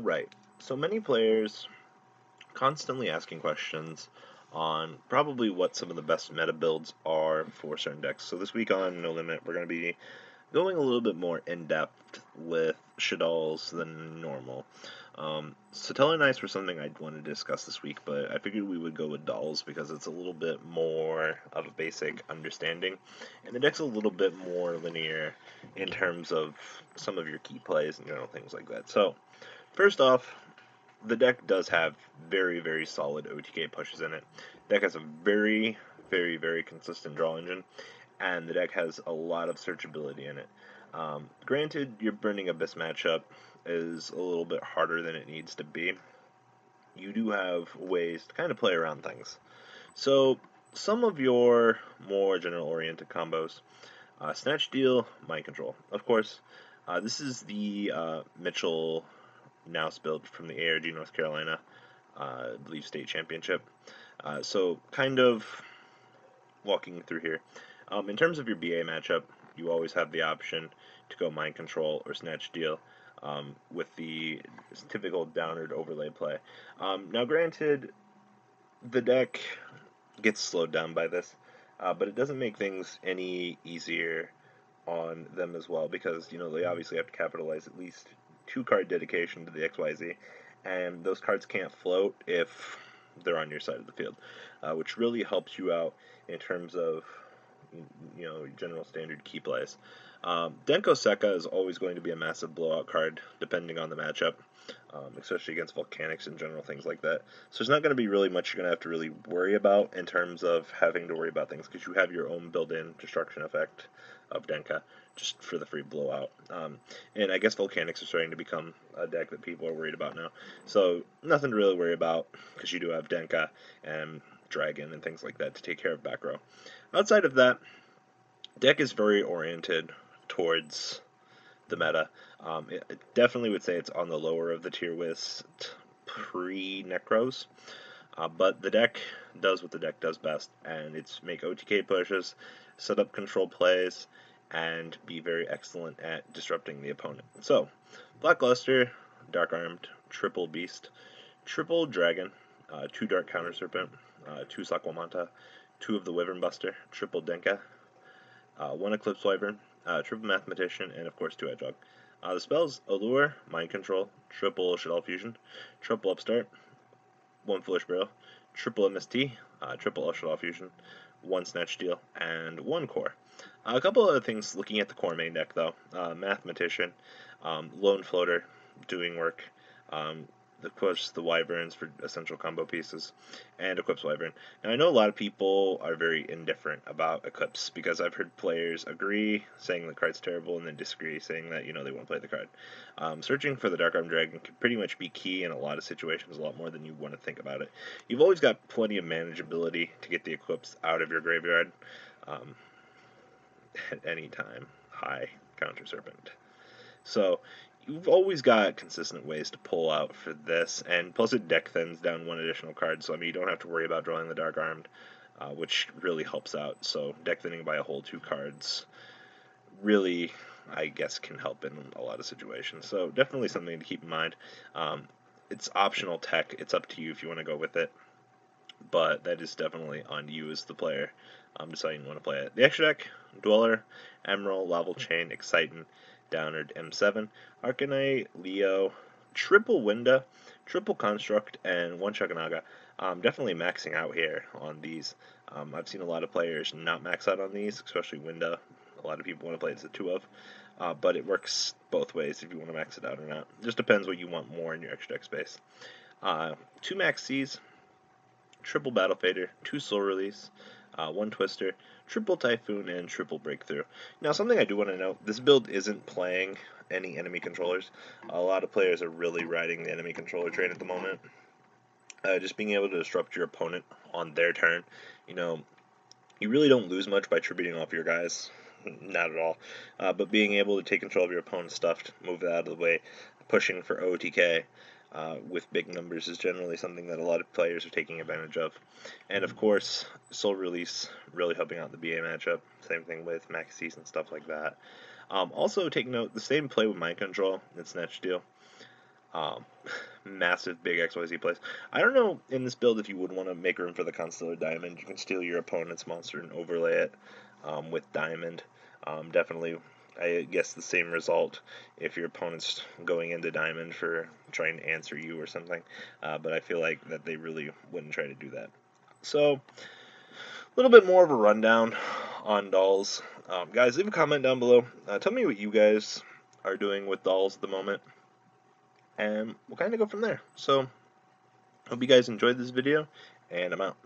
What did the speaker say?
Alright, so many players constantly asking questions on probably what some of the best meta builds are for certain decks. So this week on No Limit, we're going to be going a little bit more in-depth with Shaddolls than normal. Satellar Knights were something I wanted to discuss this week, but I figured we would go with Dolls because it's a little bit more of a basic understanding, and the deck's a little bit more linear in terms of some of your key plays and general things like that. So, first off, the deck does have very, very solid OTK pushes in it. The deck has a very, very, very consistent draw engine, and the deck has a lot of searchability in it. Granted, your Burning Abyss matchup is a little bit harder than it needs to be. You do have ways to kind of play around things. So, some of your more general-oriented combos, Snatch Deal, Mind Control. Of course, this is the Mitchell Nouse build from the ARG North Carolina, I believe, state championship. So kind of walking through here. In terms of your BA matchup, you always have the option to go Mind Control or Snatch Deal with the typical Downward overlay play. Now granted, the deck gets slowed down by this, but it doesn't make things any easier on them as well, because they obviously have to capitalize at least 2-card dedication to the XYZ, and those cards can't float if they're on your side of the field, which really helps you out in terms of general standard key plays. Denko Sekka is always going to be a massive blowout card depending on the matchup, especially against Volcanics and general things like that. So there's not going to be really much you're going to have to really worry about in terms of having to worry about things, because you have your own built-in destruction effect of Denka just for the free blowout. And I guess Volcanics are starting to become a deck that people are worried about now. So nothing to really worry about, because you do have Denka and Dragon and things like that to take care of back row. Outside of that, deck is very oriented towards the meta. It definitely would say it's on the lower of the tier list pre-Necros, but the deck does what the deck does best, and it's make OTK pushes, set up control plays, and be very excellent at disrupting the opponent. So, Blackluster, Dark Armed, Triple Beast, Triple Dragon, 2 Dark Counter Serpent, 2 Sakwamata, 2 of the Wyvern Buster, Triple Denka, 1 Eclipse Wyvern, Triple Mathematician, and of course 2 Hedgehog. The spells: Allure, Mind Control, Triple Shadow Fusion, Triple Upstart, 1 Foolish Burial, Triple MST, Triple Shadow Fusion, 1 Snatch Deal, and 1 Core. A couple other things looking at the core main deck though: Mathematician, Lone Floater, doing work, of course the Wyverns for essential combo pieces, and Eclipse Wyvern. Now I know a lot of people are very indifferent about Eclipse, because I've heard players agree saying the card's terrible and then disagree saying that they want to play the card. Searching for the Dark Armed Dragon can pretty much be key in a lot of situations, a lot more than you want to think about it. You've always got plenty of manageability to get the Eclipse out of your graveyard at any time. High Counter Serpent. So you've always got consistent ways to pull out for this, and plus it deck thins down 1 additional card, so you don't have to worry about drawing the Dark Armed, which really helps out. So deck thinning by a whole 2 cards really, I guess, can help in a lot of situations. So definitely something to keep in mind. It's optional tech, it's up to you if you want to go with it, but that is definitely on you as the player deciding you want to play it. The extra deck: Dweller, Emerald, Laval Chain, Excitant, Downward, M7, Arcanite, Leo, Triple Winda, Triple Construct, and 1 Shukanaga. Definitely maxing out here on these. I've seen a lot of players not max out on these, especially Winda. A lot of people want to play it as a 2 of, but it works both ways if you want to max it out or not. Just depends what you want more in your extra deck space. 2 Max Cs, Triple Battle Fader, 2 Soul Release, 1 Twister, Triple Typhoon, and Triple Breakthrough. Now, something I do want to note: this build isn't playing any enemy controllers. A lot of players are really riding the enemy controller train at the moment. Just being able to disrupt your opponent on their turn. You really don't lose much by tributing off your guys. Not at all. But being able to take control of your opponent's stuff, move it out of the way, pushing for OTK, with big numbers is generally something that a lot of players are taking advantage of. And of course, Soul Release really helping out the BA matchup. Same thing with Maxis and stuff like that. Also, take note, the same play with Mind Control and Snatch Deal. Um, massive big XYZ plays. I don't know in this build if you would want to make room for the Constellar Diamond. You can steal your opponent's monster and overlay it with Diamond. Definitely, I guess the same result if your opponent's going into Diamond for trying to answer you or something. But I feel like that they really wouldn't try to do that. So, a little bit more of a rundown on dolls. Guys, leave a comment down below. Tell me what you guys are doing with dolls at the moment, and we'll kind of go from there. So, hope you guys enjoyed this video, and I'm out.